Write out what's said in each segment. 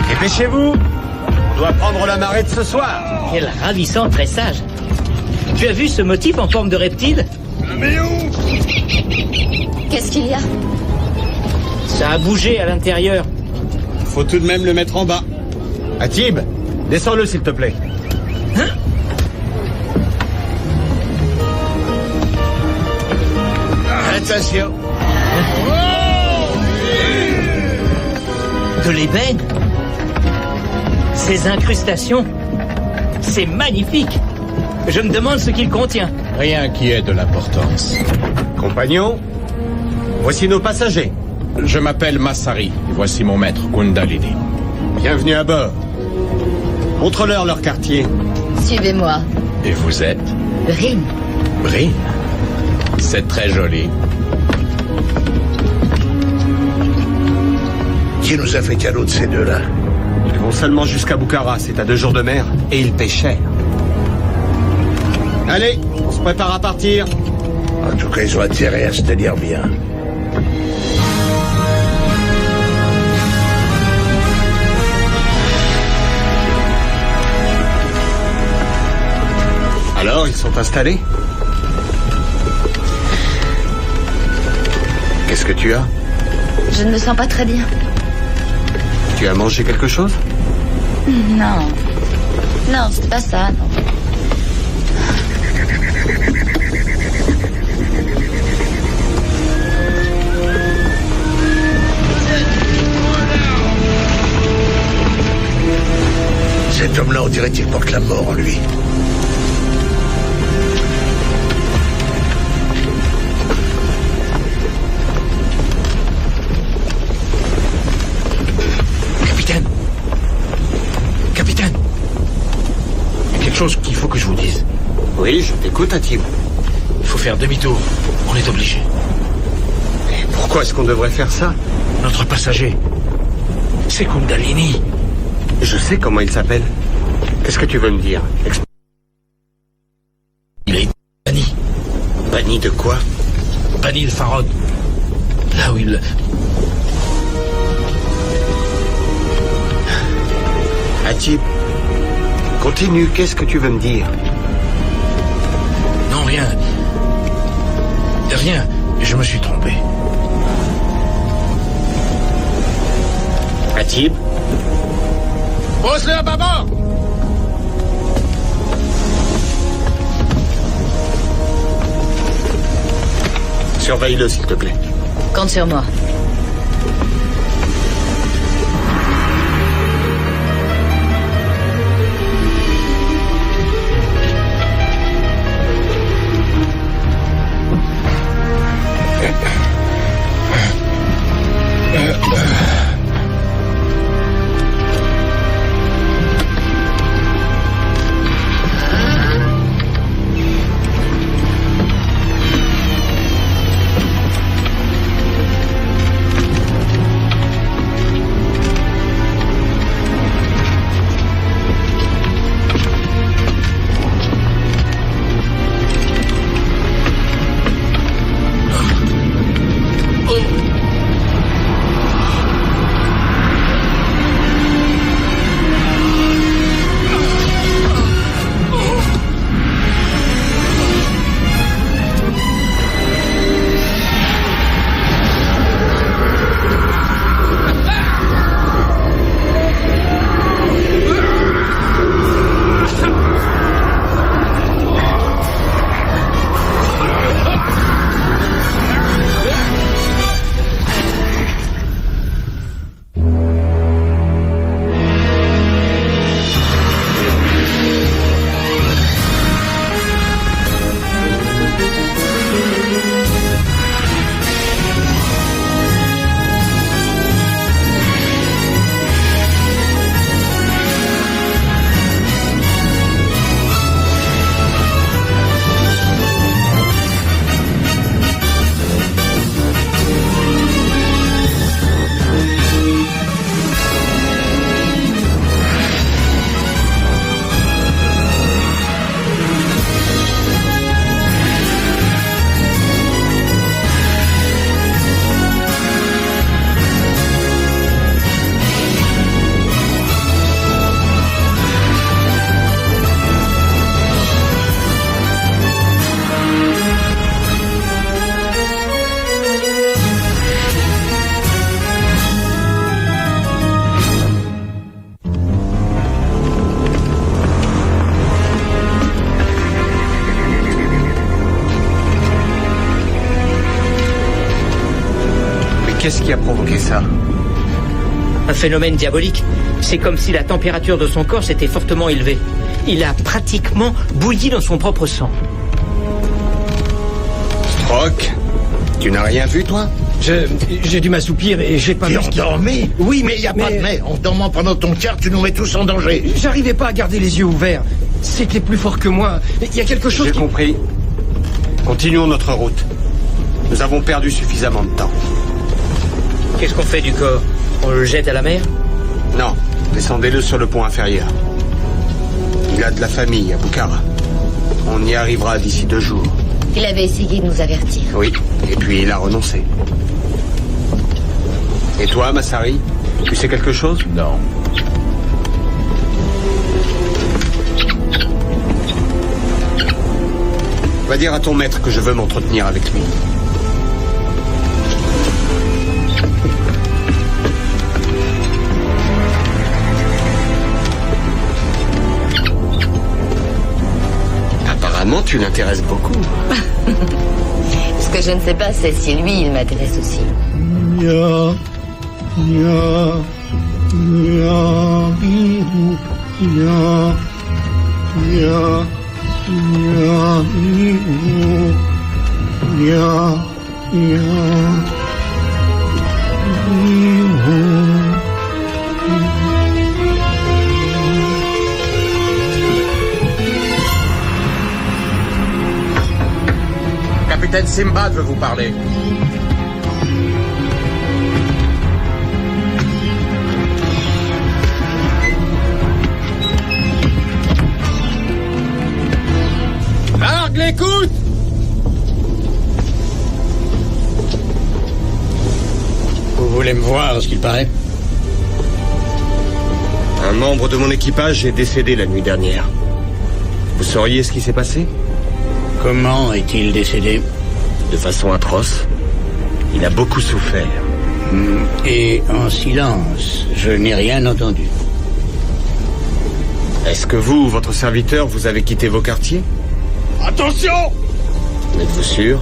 Dépêchez-vous. On doit prendre la marée de ce soir. Quel ravissant tressage. Tu as vu ce motif en forme de reptile? Mais où? Qu'est-ce qu'il y a? Ça a bougé à l'intérieur. Faut tout de même le mettre en bas. Atib, descends-le s'il te plaît. Hein? Attention. De l'ébène? Ces incrustations, c'est magnifique. Je me demande ce qu'il contient. Rien qui ait de l'importance. Compagnons, voici nos passagers. Je m'appelle Massari, et voici mon maître, Kundalini. Bienvenue à bord. Montre-leur leur quartier. Suivez-moi. Et vous êtes Brin. Brin. C'est très joli. Qui nous a fait cadeau de ces deux-là? Ils vont seulement jusqu'à Bukhara, c'est à 2 jours de mer, et ils paient cher. Allez, on se prépare à partir. En tout cas, ils ont intérêt à se tenir bien. Alors, ils sont installés? Qu'est-ce que tu as? Je ne me sens pas très bien. Tu as mangé quelque chose? Non. Non, c'était pas ça, non. Cet homme-là, on dirait qu'il porte la mort en lui. Capitaine. Capitaine. Il y a quelque chose qu'il faut que je vous dise. Oui, je t'écoute, Atib. Il faut faire demi-tour. On est obligé. Et pourquoi est-ce qu'on devrait faire ça? Notre passager, c'est Kundalini. Je sais comment il s'appelle. Qu'est-ce que tu veux me dire? Il est banni. Banni de quoi? Banni de Farod. Là où il... Atib, continue, qu'est-ce que tu veux me dire? Non, rien. Rien. Je me suis trompé. Atib? Pose-le à bâbord! Surveille-le, s'il te plaît. Compte sur moi. Qu'est-ce qui a provoqué ça? Un phénomène diabolique. C'est comme si la température de son corps s'était fortement élevée. Il a pratiquement bouilli dans son propre sang. Stroke, tu n'as rien vu, toi? J'ai dû m'assoupir et j'ai pas T'es vu ce qui... endormi? Oui, mais y a pas de mais. En dormant pendant ton quart, tu nous mets tous en danger. J'arrivais pas à garder les yeux ouverts. C'était plus fort que moi. Il y a quelque chose J'ai qui... compris. Continuons notre route. Nous avons perdu suffisamment de temps. Qu'est-ce qu'on fait du corps? On le jette à la mer? Non, descendez-le sur le pont inférieur. Il a de la famille à Bukhara. On y arrivera d'ici 2 jours. Il avait essayé de nous avertir. Oui, et puis il a renoncé. Et toi, Massari, tu sais quelque chose? Non. Va dire à ton maître que je veux m'entretenir avec lui. Apparemment, tu l'intéresses beaucoup. Ce que je ne sais pas, c'est si lui, il m'intéresse aussi. Capitaine Simbad veut vous parler. Largue l'écoute! Vous voulez me voir, à ce qu'il paraît? Un membre de mon équipage est décédé la nuit dernière. Vous sauriez ce qui s'est passé? Comment est-il décédé? De façon atroce. Il a beaucoup souffert. Et en silence, je n'ai rien entendu. Est-ce que vous ou votre serviteur, vous avez quitté vos quartiers? Attention! Êtes-vous sûr?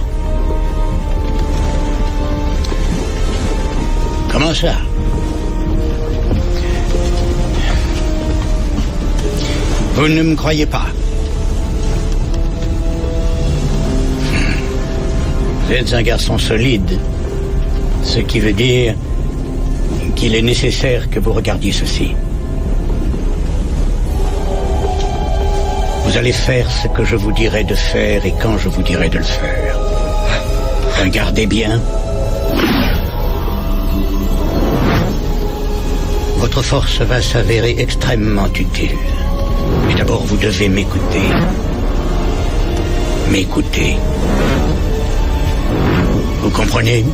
Comment ça? Vous ne me croyez pas? Vous êtes un garçon solide, ce qui veut dire qu'il est nécessaire que vous regardiez ceci. Vous allez faire ce que je vous dirai de faire et quand je vous dirai de le faire. Regardez bien. Votre force va s'avérer extrêmement utile. Mais d'abord, vous devez m'écouter. M'écouter. Vous comprenez?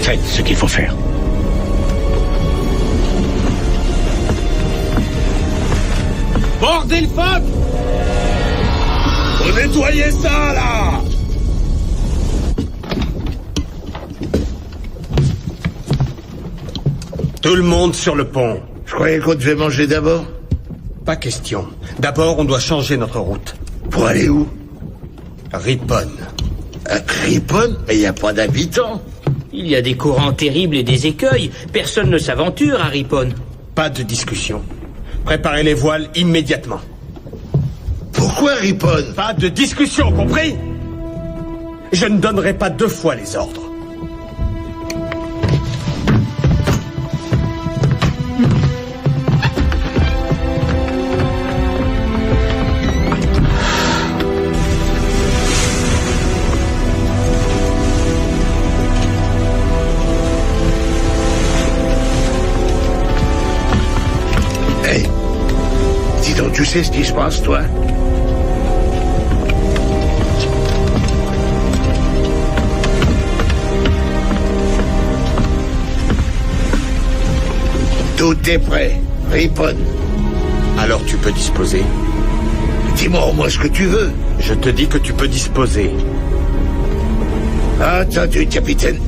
Faites ce qu'il faut faire. Bordez le feu! Faut nettoyer ça, là! Tout le monde sur le pont. Je croyais qu'on devait manger d'abord. Pas question. D'abord, on doit changer notre route. Pour aller où? Ripon. À Ripon? Mais il n'y a pas d'habitants. Il y a des courants terribles et des écueils. Personne ne s'aventure à Ripon. Pas de discussion. Préparez les voiles immédiatement. Pourquoi Ripon? Pas de discussion, compris? Je ne donnerai pas 2 fois les ordres. Tu sais ce qui se passe, toi? Tout est prêt. Ripon. Alors tu peux disposer. Dis-moi au moins ce que tu veux. Je te dis que tu peux disposer. Attendu, capitaine.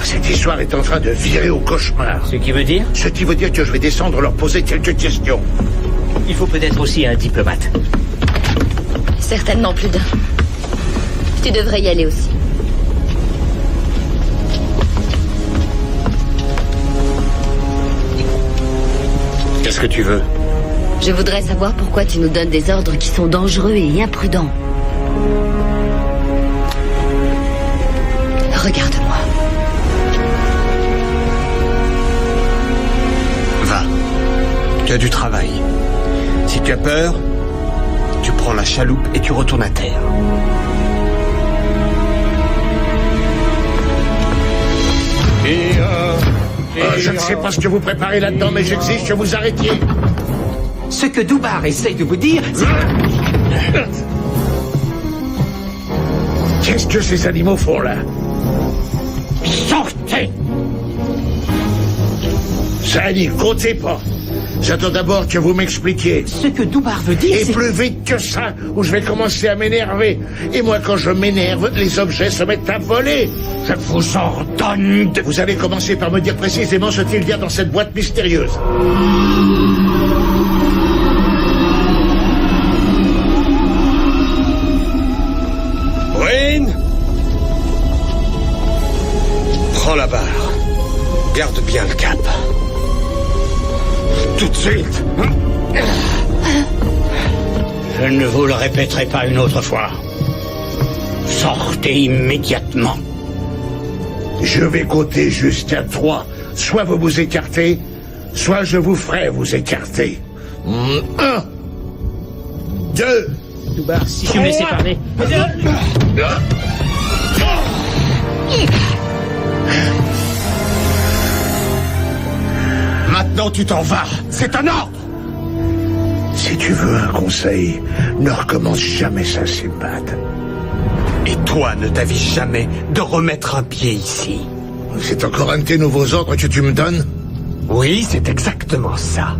Cette histoire est en train de virer au cauchemar. Ce qui veut dire? Ce qui veut dire que je vais descendre leur poser quelques questions. Il faut peut-être aussi un diplomate. Certainement plus d'un. Tu devrais y aller aussi. Qu'est-ce que tu veux? Je voudrais savoir pourquoi tu nous donnes des ordres qui sont dangereux et imprudents. Regarde-moi. Va. Tu as du travail. Si tu as peur, tu prends la chaloupe et tu retournes à terre. Je ne sais pas ce que vous préparez là-dedans, mais j'exige que vous arrêtiez. Ce que Doubar essaye de vous dire, c'est... Qu'est-ce que ces animaux font là? Sortez! Ça n'y comptez pas. J'attends d'abord que vous m'expliquiez. Ce que Doubar veut dire, Et c'est... plus vite que ça, ou je vais commencer à m'énerver. Et moi, quand je m'énerve, les objets se mettent à voler. Je vous ordonne de... Vous allez commencer par me dire précisément ce qu'il y a dans cette boîte mystérieuse. Wayne, prends la barre. Garde bien le cap. Tout de suite. Je ne vous le répéterai pas une autre fois. Sortez immédiatement. Je vais compter jusqu'à 3. Soit vous vous écartez, soit je vous ferai vous écarter. 1, 2, Doubar, si tu me laissais parler... Maintenant, tu t'en vas. C'est un ordre. Si tu veux un conseil, ne recommence jamais ça, Simbad. Et toi, ne t'avises jamais de remettre un pied ici. C'est encore un de tes nouveaux ordres que tu me donnes? Oui, c'est exactement ça.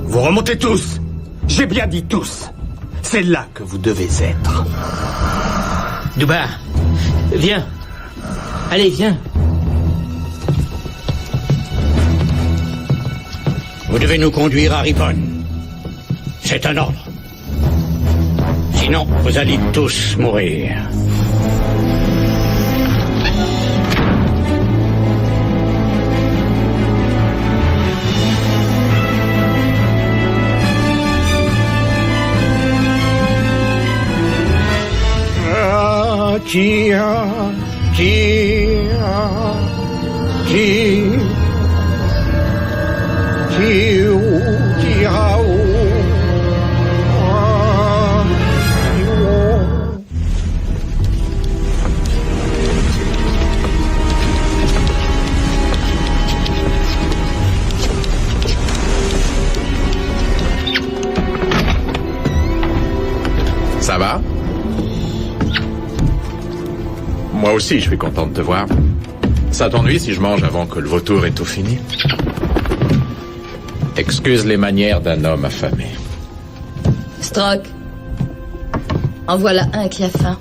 Vous remontez tous. J'ai bien dit tous. C'est là que vous devez être. Doubar, viens. Allez, viens. Vous devez nous conduire à Ripon. C'est un ordre. Sinon, vous allez tous mourir. Ça va? Moi aussi, je suis content de te voir. Ça t'ennuie si je mange avant que le vautour ait tout fini? Excuse les manières d'un homme affamé. Stroke. En voilà un qui a faim.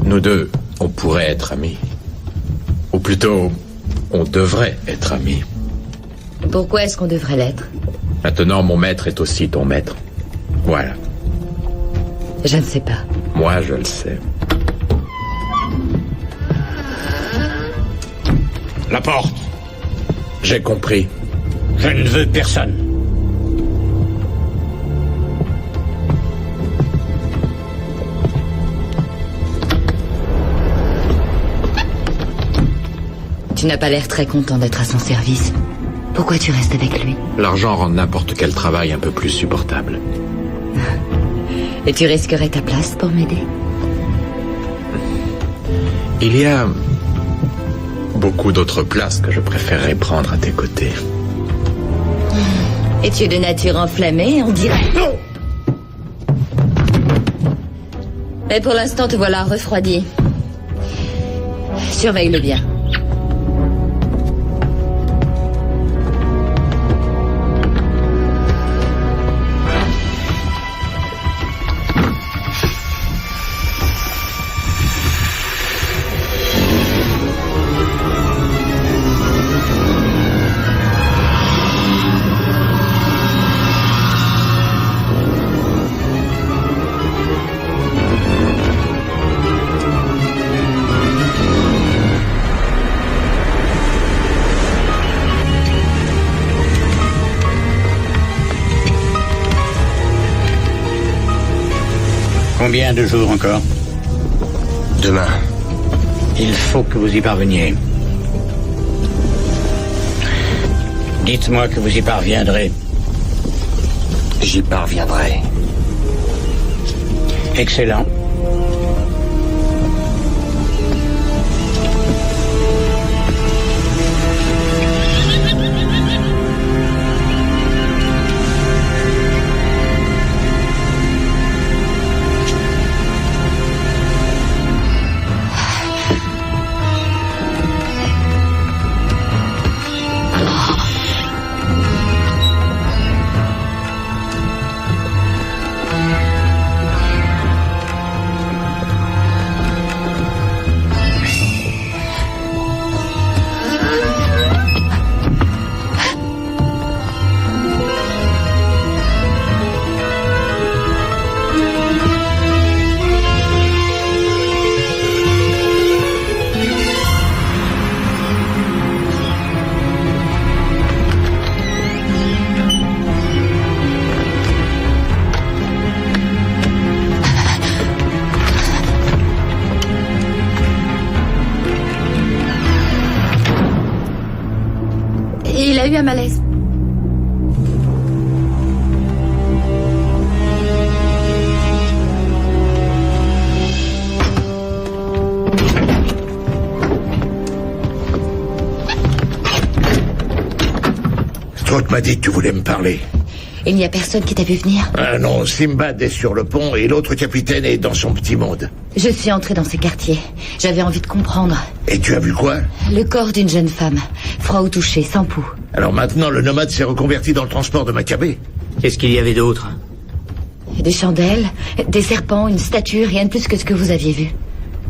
Nous deux, on pourrait être amis. Ou plutôt, on devrait être amis. Pourquoi est-ce qu'on devrait l'être? Maintenant, mon maître est aussi ton maître. Voilà. Je ne sais pas. Moi, je le sais. La porte. J'ai compris. Je ne veux personne. Tu n'as pas l'air très content d'être à son service. Pourquoi tu restes avec lui? L'argent rend n'importe quel travail un peu plus supportable. Et tu risquerais ta place pour m'aider? Il y a beaucoup d'autres places que je préférerais prendre à tes côtés. Et tu es de nature enflammée, on dirait. Mais pour l'instant, te voilà refroidi. Surveille-le bien. Combien de jours encore? Demain. Il faut que vous y parveniez. Dites-moi que vous y parviendrez. J'y parviendrai. Excellent. Il a eu un malaise. Stroke m'a dit que tu voulais me parler. Il n'y a personne qui t'a vu venir. Ah non, Simbad est sur le pont et l'autre capitaine est dans son petit monde. Je suis entrée dans ces quartiers. J'avais envie de comprendre. Et tu as vu quoi? Le corps d'une jeune femme, froid au toucher, sans pouls. Alors maintenant, le nomade s'est reconverti dans le transport de Maccabée. Qu'est-ce qu'il y avait d'autre? Des chandelles, des serpents, une statue, rien de plus que ce que vous aviez vu.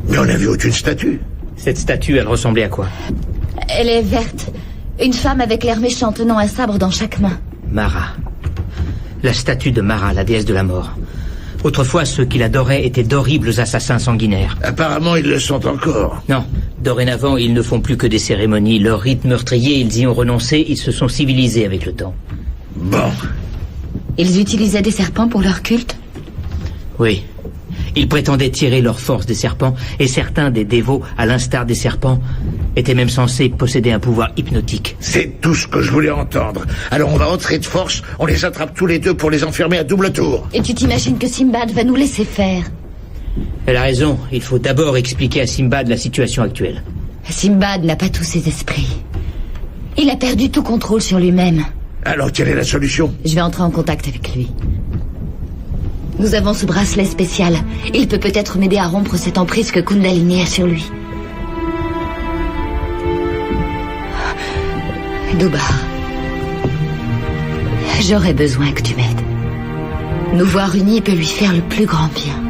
Mais on n'a vu aucune statue. Cette statue, elle ressemblait à quoi? Elle est verte. Une femme avec l'air méchant tenant un sabre dans chaque main. Mara. La statue de Mara, la déesse de la mort. Autrefois, ceux qui l'adoraient étaient d'horribles assassins sanguinaires. Apparemment, ils le sont encore. Non. Dorénavant, ils ne font plus que des cérémonies. Leur rite meurtrier, ils y ont renoncé. Ils se sont civilisés avec le temps. Bon. Ils utilisaient des serpents pour leur culte? Oui. Ils prétendaient tirer leur force des serpents, et certains des dévots, à l'instar des serpents, étaient même censés posséder un pouvoir hypnotique. C'est tout ce que je voulais entendre. Alors on va entrer de force, on les attrape tous les deux pour les enfermer à double tour. Et tu t'imagines que Simbad va nous laisser faire? Elle a raison. Il faut d'abord expliquer à Simbad la situation actuelle. Simbad n'a pas tous ses esprits. Il a perdu tout contrôle sur lui-même. Alors quelle est la solution? Je vais entrer en contact avec lui. Nous avons ce bracelet spécial. Il peut peut-être m'aider à rompre cette emprise que Kundalini a sur lui. Dubar, j'aurais besoin que tu m'aides. Nous voir unis peut lui faire le plus grand bien.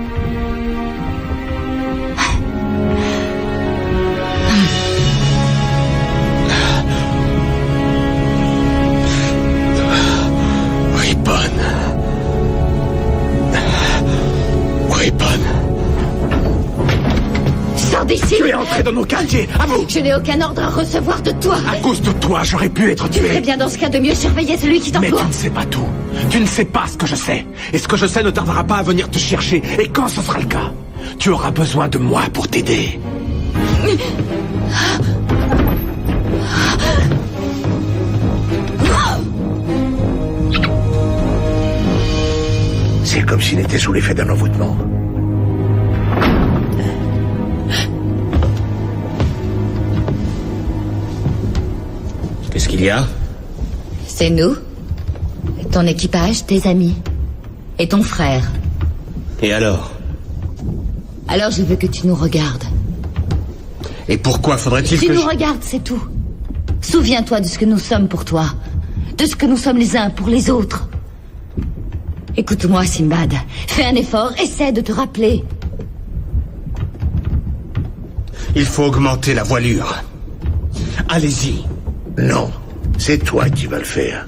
Sors d'ici! Tu es entré dans nos quartiers, à vous! Je n'ai aucun ordre à recevoir de toi! À cause de toi, j'aurais pu être Tu tué! ferais bien dans ce cas de mieux surveiller celui qui Mais t'entoure! tu ne sais pas tout. Tu ne sais pas ce que je sais. Et ce que je sais ne tardera pas à venir te chercher. Et quand ce sera le cas, tu auras besoin de moi pour t'aider. C'est comme s'il était sous l'effet d'un envoûtement. Qu'est-ce qu'il y a? C'est nous, ton équipage, tes amis, et ton frère. Et alors? Alors je veux que tu nous regardes. Et pourquoi faudrait-il Tu que nous je... regardes, c'est tout. Souviens-toi de ce que nous sommes pour toi, de ce que nous sommes les uns pour les autres. Écoute-moi, Simbad. Fais un effort, essaie de te rappeler. Il faut augmenter la voilure. Allez-y. Non, c'est toi qui vas le faire.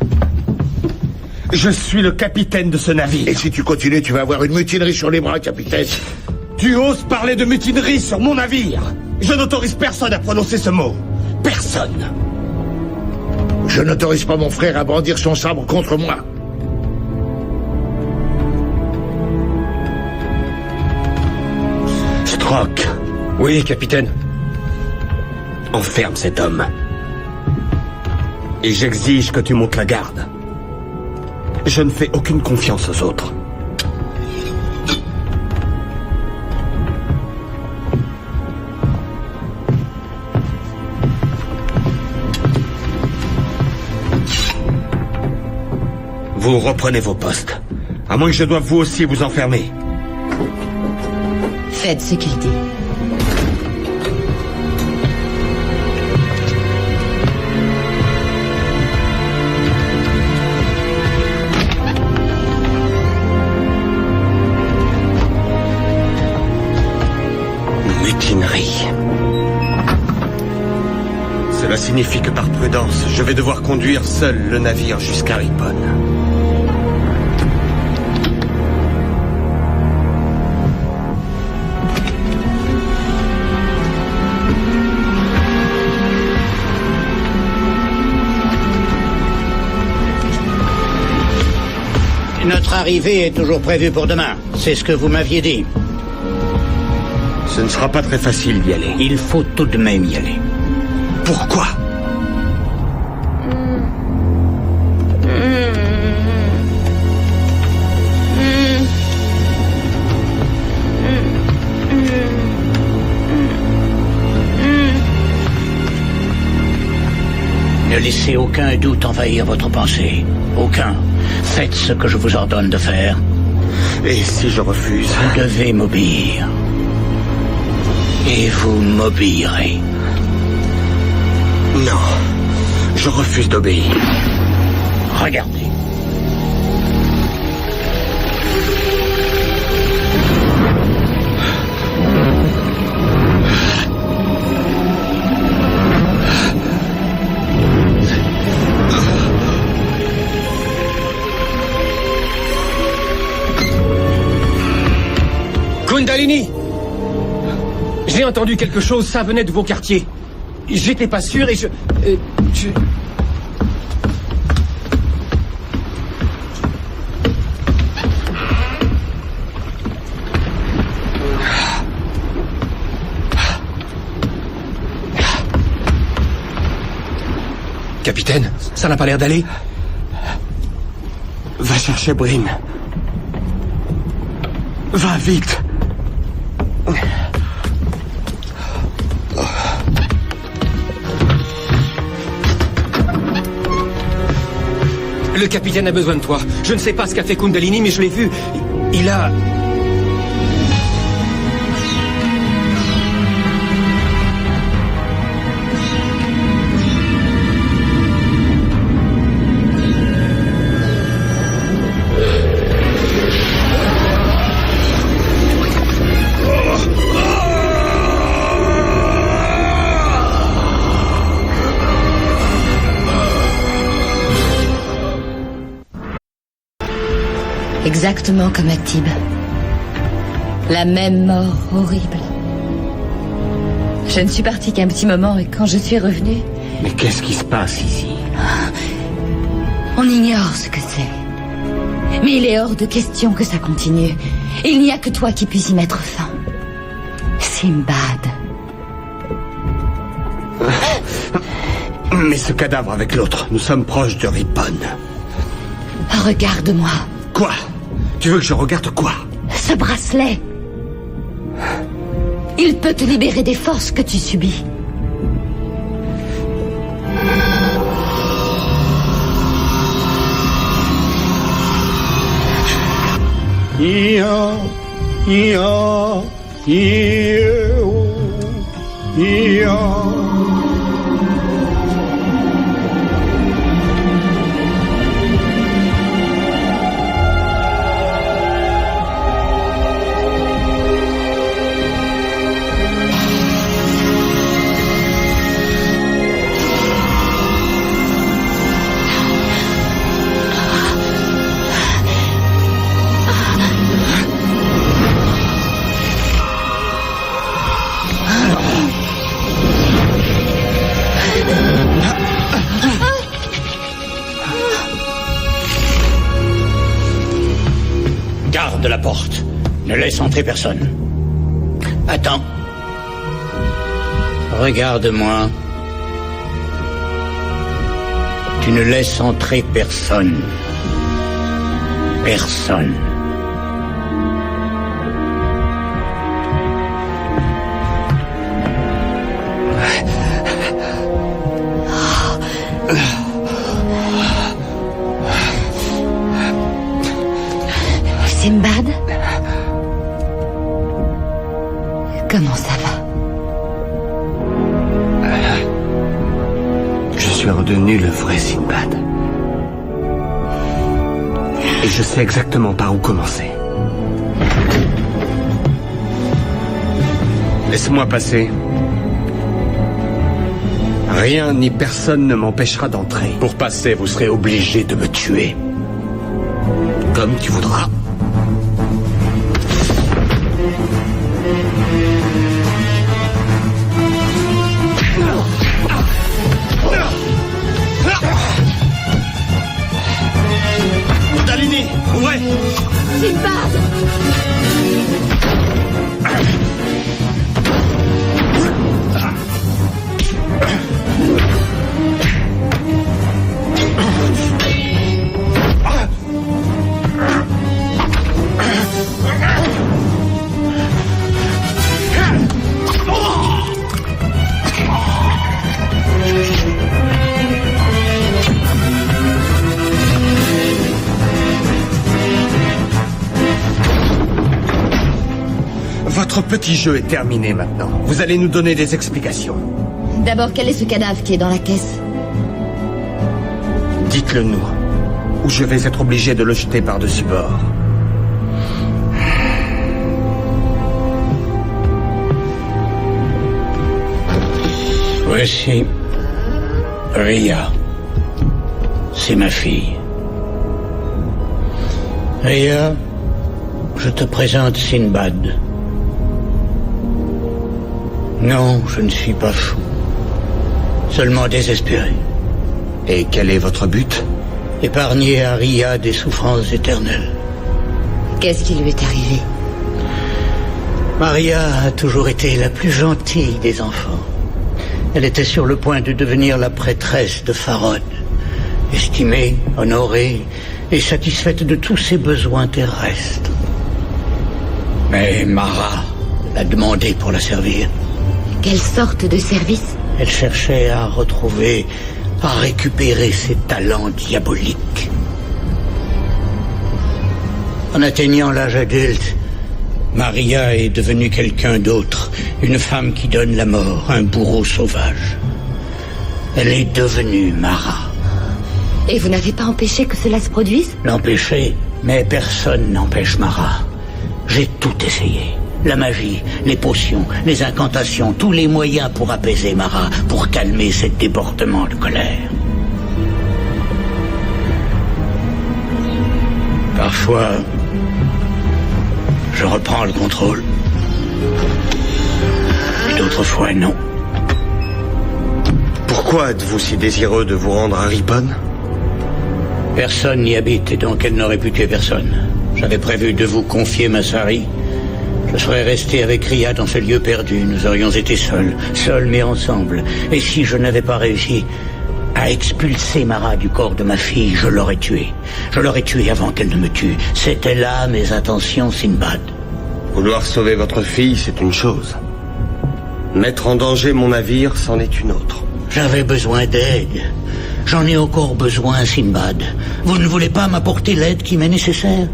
Je suis le capitaine de ce navire. Et si tu continues, tu vas avoir une mutinerie sur les bras, capitaine. Tu oses parler de mutinerie sur mon navire? Je n'autorise personne à prononcer ce mot. Personne. Je n'autorise pas mon frère à brandir son sabre contre moi. Troc, Oui, capitaine. enferme cet homme. Et j'exige que tu montes la garde. Je ne fais aucune confiance aux autres. Vous reprenez vos postes. À moins que je doive vous aussi vous enfermer. Faites ce qu'il dit. Mutinerie. Cela signifie que par prudence, je vais devoir conduire seul le navire jusqu'à Ripon. Notre arrivée est toujours prévue pour demain. C'est ce que vous m'aviez dit. Ce ne sera pas très facile d'y aller. Il faut tout de même y aller. Pourquoi ? Ne laissez aucun doute envahir votre pensée. Aucun. Faites ce que je vous ordonne de faire. Et si je refuse ? Vous devez m'obéir. Et vous m'obéirez. Non, je refuse d'obéir. Regardez. Kundalini! J'ai entendu quelque chose, ça venait de vos quartiers. J'étais pas sûr et je... Capitaine, ça n'a pas l'air d'aller. Va chercher Brin. Va vite. Le capitaine a besoin de toi. Je ne sais pas ce qu'a fait Kundalini, mais je l'ai vu. Il a... Exactement comme Aktib. La même mort horrible. Je ne suis partie qu'un petit moment et quand je suis revenue... Mais qu'est-ce qui se passe ici ? On ignore ce que c'est. Mais il est hors de question que ça continue. Il n'y a que toi qui puisse y mettre fin. Simbad. Mais ce cadavre avec l'autre, nous sommes proches de Ripon. Regarde-moi. Quoi ? Tu veux que je regarde quoi ? Ce bracelet. Il peut te libérer des forces que tu subis. Garde la porte. Ne laisse entrer personne. Attends. Regarde-moi. Tu ne laisses entrer personne. Personne. Sinbad? Comment ça va? Je suis redevenu le vrai Sinbad. Et je sais exactement par où commencer. Laisse-moi passer. Rien ni personne ne m'empêchera d'entrer. Pour passer, vous serez obligé de me tuer. Comme tu voudras. Dalini, ouvrez! Sinbad! Votre petit jeu est terminé maintenant. Vous allez nous donner des explications. D'abord, quel est ce cadavre qui est dans la caisse? Dites-le nous, ou je vais être obligé de le jeter par-dessus bord. Voici Ria. C'est ma fille. Ria, je te présente Sinbad. Non, je ne suis pas fou. Seulement désespéré. Et quel est votre but? Épargner à Ria des souffrances éternelles. Qu'est-ce qui lui est arrivé? Maria a toujours été la plus gentille des enfants. Elle était sur le point de devenir la prêtresse de Farod. Estimée, honorée et satisfaite de tous ses besoins terrestres. Mais Mara l'a demandé pour la servir. Quelle sorte de service? Elle cherchait à retrouver, à récupérer ses talents diaboliques. En atteignant l'âge adulte, Maria est devenue quelqu'un d'autre, une femme qui donne la mort, un bourreau sauvage. Elle est devenue Mara. Et vous n'avez pas empêché que cela se produise? L'empêcher, mais personne n'empêche Mara. J'ai tout essayé. La magie, les potions, les incantations, tous les moyens pour apaiser Mara, pour calmer ses débordements de colère. Parfois, je reprends le contrôle. Et d'autres fois, non. Pourquoi êtes-vous si désireux de vous rendre à Ripon? Personne n'y habite et donc elle n'aurait pu tuer personne. J'avais prévu de vous confier Massari. Je serais resté avec Ria dans ce lieu perdu. Nous aurions été seuls mais ensemble. Et si je n'avais pas réussi à expulser Mara du corps de ma fille, je l'aurais tuée. Je l'aurais tuée avant qu'elle ne me tue. C'était là mes intentions, Sinbad. Vouloir sauver votre fille, c'est une chose. Mettre en danger mon navire, c'en est une autre. J'avais besoin d'aide. J'en ai encore besoin, Sinbad. Vous ne voulez pas m'apporter l'aide qui m'est nécessaire?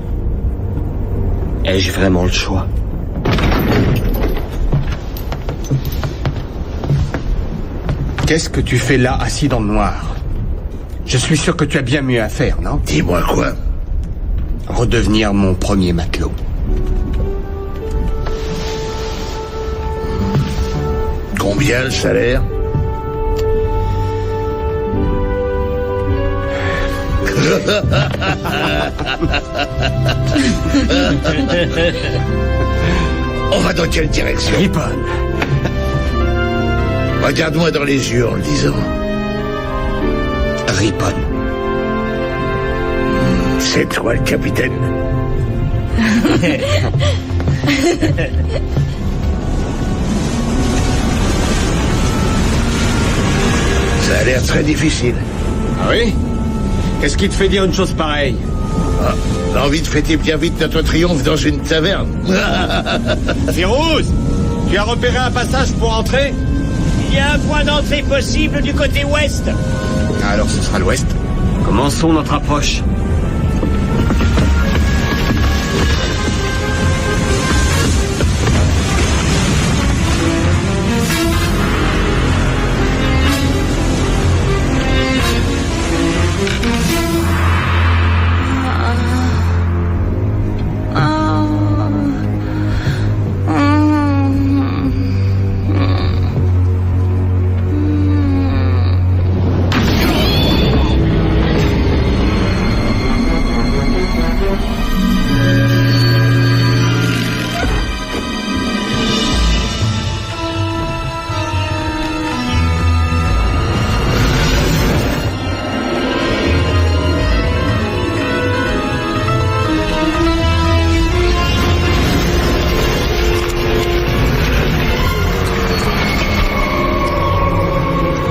Ai-je vraiment le choix? Qu'est-ce que tu fais là, assis dans le noir? Je suis sûr que tu as bien mieux à faire, non? Dis-moi quoi? Redevenir mon premier matelot. Combien le salaire? On va dans quelle direction? Ripon. Regarde-moi dans les yeux en le disant. Ripon. C'est toi le capitaine? l'air très difficile. Ah oui? Qu'est-ce qui te fait dire une chose pareille? L'envie de fêter bien vite notre triomphe dans une taverne. Firouz, tu as repéré un passage pour entrer? Il y a un point d'entrée possible du côté ouest. Alors ce sera l'ouest. Commençons notre approche.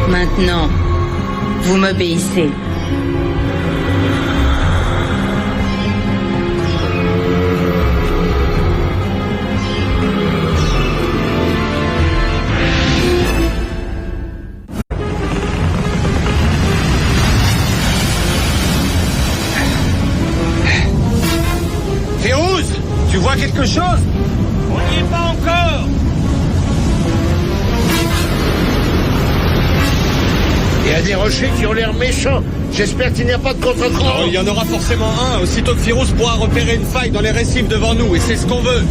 Maintenant, vous m'obéissez. Firouz, tu vois quelque chose? On n'y est pas encore. Il y a des rochers qui ont l'air méchants. J'espère qu'il n'y a pas de contre-courant. Oh, il y en aura forcément un, aussitôt que Firouz pourra repérer une faille dans les récifs devant nous, et c'est ce qu'on veut.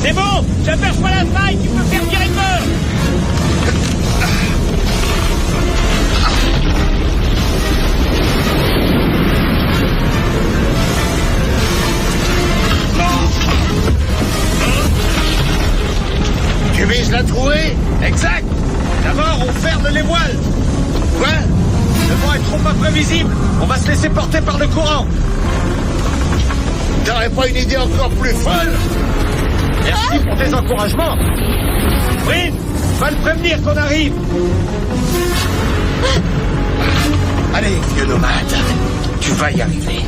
C'est bon, j'aperçois la faille, tu peux faire virer de bord. Tu vises la trouée? Exact. D'abord, on ferme les voiles. Quoi? Le vent est trop imprévisible. On va se laisser porter par le courant. T'aurais pas une idée encore plus folle? Merci pour tes encouragements. Bryn, va le prévenir qu'on arrive. Allez, vieux nomade, tu vas y arriver.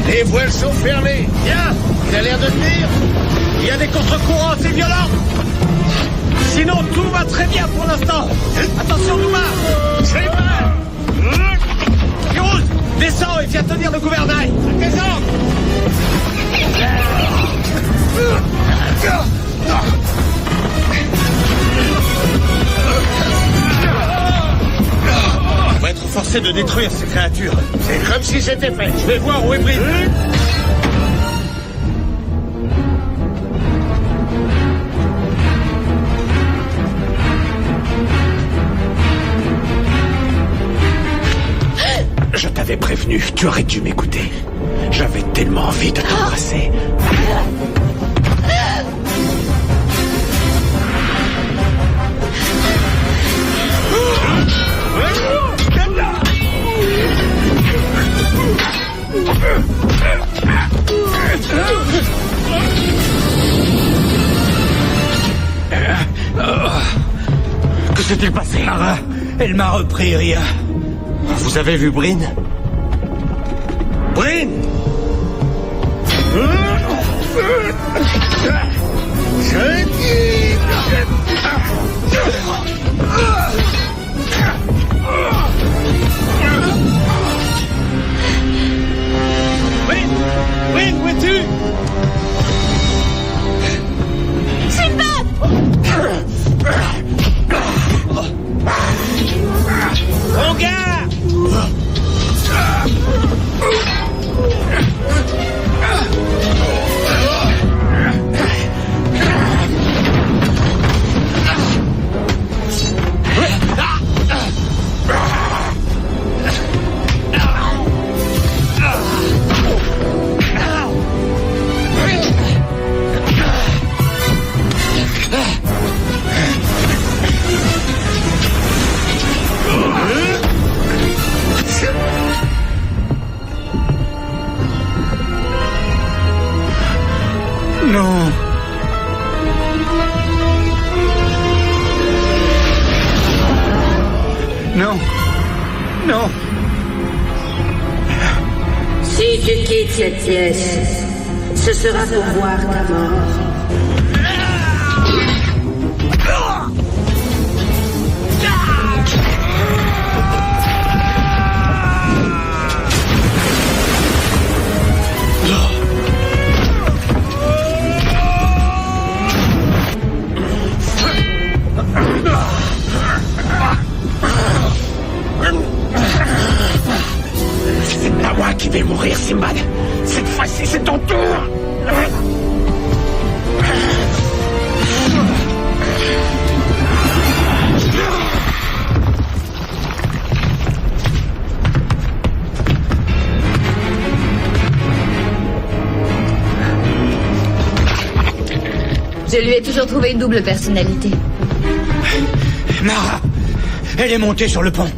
Les voiles sont fermées. Bien. Il a l'air de tenir. Il y a des contre-courants assez violents. Sinon, tout va très bien pour l'instant. Attention, Nouma. C'est mal. Firouz, descends et viens tenir le gouvernail. Descends. On va être forcé de détruire ces créatures. C'est comme si c'était fait. Je vais voir où est Bryn. Je t'avais prévenu, tu aurais dû m'écouter. J'avais tellement envie de t'embrasser. Que s'est-il passé? Mara, elle m'a repris, Ria. Vous avez vu Bryn? Bryn! Je dis... Bryn! Bryn, où es-tu? Mon gars! tu quittes cette pièce, ce sera pour voir ta mort. C'est pas moi qui vais mourir, Simbad. Cette fois-ci, c'est ton tour. Je lui ai toujours trouvé une double personnalité. Mara, elle est montée sur le pont.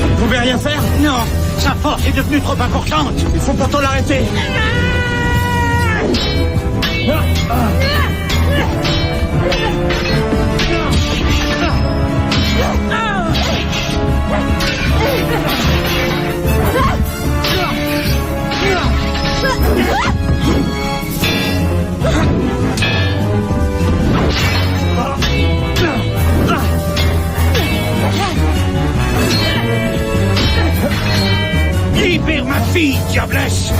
Vous pouvez rien faire? Non, sa force est devenue trop importante. Il faut pourtant l'arrêter. Libère ma fille, diablesse!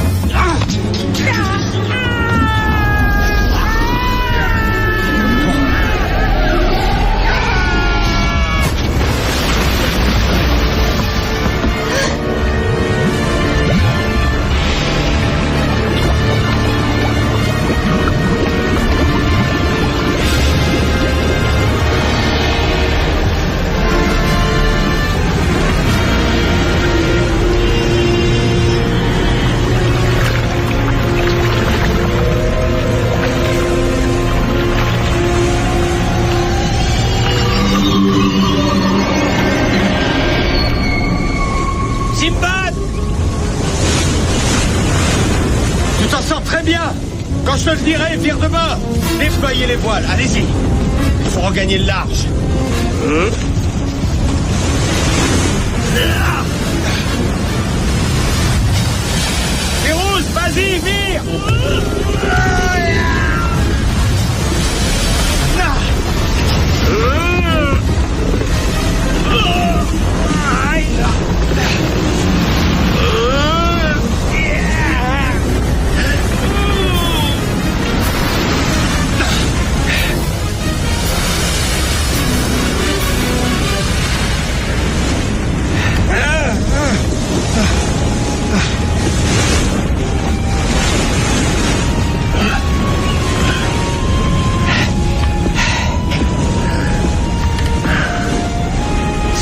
Tu t'en sors très bien. Quand je te le dirai, vire de bord. Déployez les voiles, allez-y. Il faut regagner le large. Pérouse, vas-y, vire.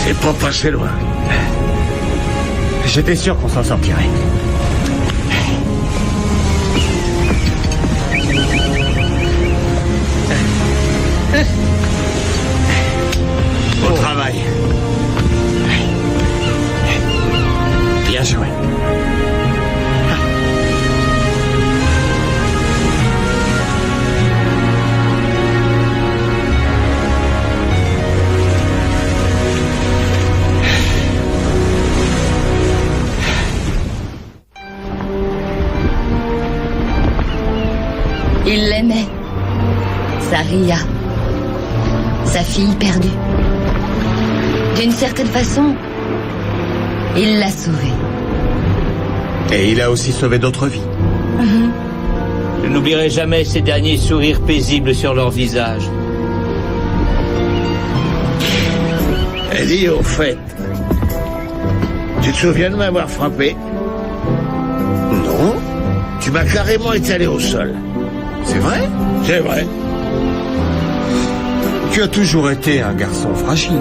C'est pas passé loin. J'étais sûr qu'on s'en sortirait. Beau travail. Bien joué. Il l'aimait. Saria. Sa fille perdue. D'une certaine façon, il l'a sauvée. Et il a aussi sauvé d'autres vies. Je n'oublierai jamais ces derniers sourires paisibles sur leur visage. Ellie, au fait, tu te souviens de m'avoir frappé? Non? Tu m'as carrément étalé au sol. C'est vrai? C'est vrai. Tu as toujours été un garçon fragile.